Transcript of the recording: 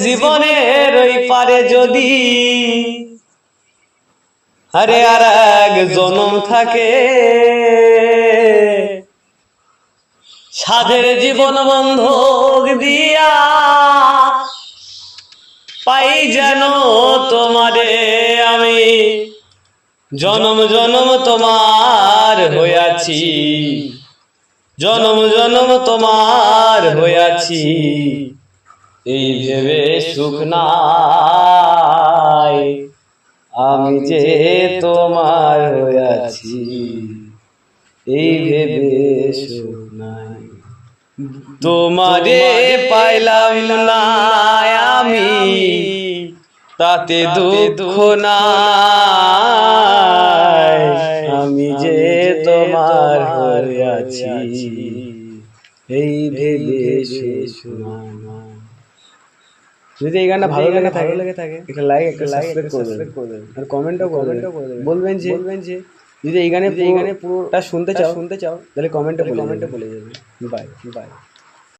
জীবনের ওই পারে যদি আরে আর এক জনম থাকে, সাধের জীবন বন্ধক দিয়া পাই যেন তোমারে আমি, জনম জনম তোমার হইয়াছি, জনম জনম তোমার হইয়াছি। এই ভেবে সুখ নাই আমি যে তোমার হইয়াছি, এই ভেবে সুখ নাই। তোমারে পাইলাম না আমি তাতে দুঃখ নাই, আমি যে তোমার হইয়াছি, এই ভেবে সুখ নাই। যদি এই গানটা ভালো লেগে থাকে একটা লাইক একটা সাবস্ক্রাইব করবেন আর কমেন্টও করবেন, বলবেন যে যদি এই গানে পুরোটা শুনতে চাও তাহলে কমেন্টে বলে যাবেন। Bye bye.